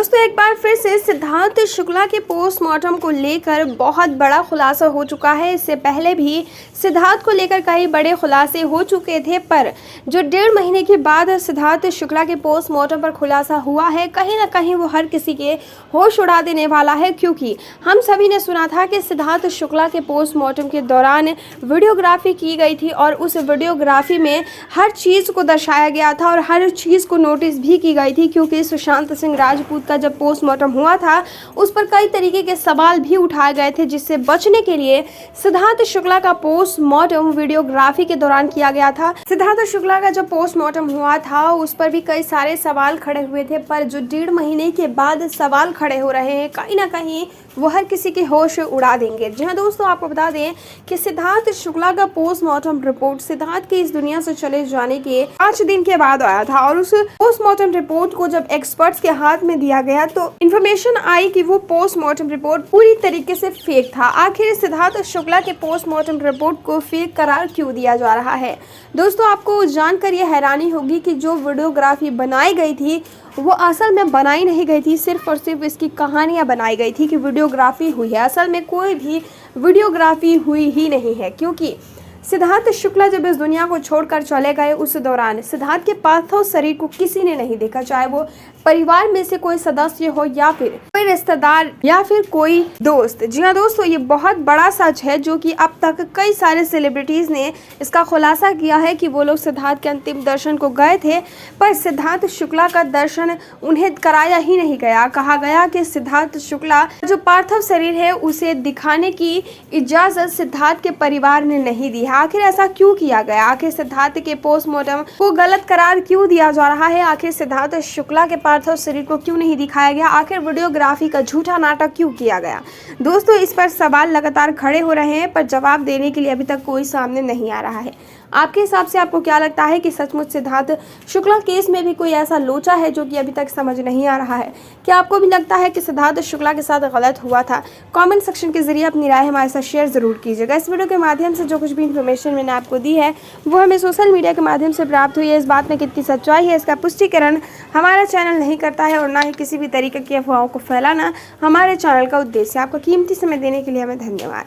दोस्तों एक बार फिर से सिद्धार्थ शुक्ला के पोस्टमार्टम को लेकर बहुत बड़ा खुलासा हो चुका है। इससे पहले भी सिद्धार्थ को लेकर कई बड़े खुलासे हो चुके थे, पर जो 1.5 महीने के बाद सिद्धार्थ शुक्ला के पोस्टमार्टम पर खुलासा हुआ है, कहीं ना कहीं वो हर किसी के होश उड़ा देने वाला है। क्योंकि हम सभी ने सुना था कि सिद्धार्थ शुक्ला के पोस्टमार्टम के दौरान वीडियोग्राफी की गई थी और उस वीडियोग्राफी में हर चीज़ को दर्शाया गया था और हर चीज़ को नोटिस भी की गई थी। क्योंकि सुशांत सिंह राजपूत का जब पोस्टमार्टम हुआ था उस पर कई तरीके के सवाल भी उठाए गए थे, जिससे बचने के लिए सिद्धार्थ शुक्ला का पोस्टमार्टम वीडियोग्राफी के दौरान किया गया था। सिद्धार्थ शुक्ला का जब पोस्टमार्टम हुआ था उस पर भी कई सारे सवाल खड़े हुए थे, पर जो 1.5 महीने के बाद सवाल खड़े हो रहे हैं, कहीं ना कहीं वो हर किसी के होश उड़ा देंगे। जी हाँ दोस्तों, आपको बता दें कि सिद्धार्थ शुक्ला का पोस्टमार्टम रिपोर्ट सिद्धार्थ के इस दुनिया से चले जाने के 5 दिन के बाद आया था और उस पोस्टमार्टम रिपोर्ट को जब एक्सपर्ट्स के हाथ में दिया गया तो इन्फॉर्मेशन आई कि वो पोस्टमार्टम रिपोर्ट पूरी तरीके से फेक था। आखिर सिद्धार्थ शुक्ला के पोस्टमार्टम रिपोर्ट को फेक करार क्यों दिया जा रहा है? दोस्तों आपको जानकर ये हैरानी होगी कि जो वीडियोग्राफी बनाई गई थी वो असल में बनाई नहीं गई थी, सिर्फ और सिर्फ इसकी कहानियां बनाई गई थी कि वीडियोग्राफी हुई है। असल में कोई भी वीडियोग्राफी हुई ही नहीं है, क्योंकि सिद्धार्थ शुक्ला जब इस दुनिया को छोड़कर चले गए उस दौरान सिद्धार्थ के पार्थिव शरीर को किसी ने नहीं देखा, चाहे वो परिवार में से कोई सदस्य हो या फिर कोई रिश्तेदार या फिर कोई दोस्त। जी हाँ दोस्तों, ये बहुत बड़ा सच है जो कि अब तक कई सारे सेलिब्रिटीज ने इसका खुलासा किया है कि वो लोग सिद्धार्थ के अंतिम दर्शन को गए थे, पर सिद्धार्थ शुक्ला का दर्शन उन्हें कराया ही नहीं गया। कहा गया कि सिद्धार्थ शुक्ला जो पार्थिव शरीर है उसे दिखाने की इजाजत सिद्धार्थ के परिवार ने नहीं दी। आखिर ऐसा क्यों किया गया? आखिर सिद्धार्थ के पोस्टमार्टम को गलत करार क्यों दिया जा रहा है? आखिर सिद्धार्थ शुक्ला के पार्थिव शरीर को क्यों नहीं दिखाया गया? आखिर वीडियोग्राफी का झूठा नाटक क्यों किया गया? दोस्तों इस पर सवाल लगातार खड़े हो रहे हैं, पर जवाब देने के लिए अभी तक कोई सामने नहीं आ रहा है। आपके हिसाब से आपको क्या लगता है कि सचमुच सिद्धार्थ शुक्ला केस में भी कोई ऐसा लोचा है जो कि अभी तक समझ नहीं आ रहा है? क्या आपको भी लगता है कि सिद्धार्थ शुक्ला के साथ गलत हुआ था? कमेंट सेक्शन के जरिए अपनी राय हमारे साथ शेयर जरूर कीजिएगा। इस वीडियो के माध्यम से जो कुछ भी इन्फॉर्मेशन मैंने आपको दी है वो हमें सोशल मीडिया के माध्यम से प्राप्त हुई है। इस बात में कितनी सच्चाई है इसका पुष्टिकरण हमारा चैनल नहीं करता है और ना ही किसी भी तरीके की अफवाहों को फैलाना हमारे चैनल का उद्देश्य है। आपका कीमती समय देने के लिए हमें धन्यवाद।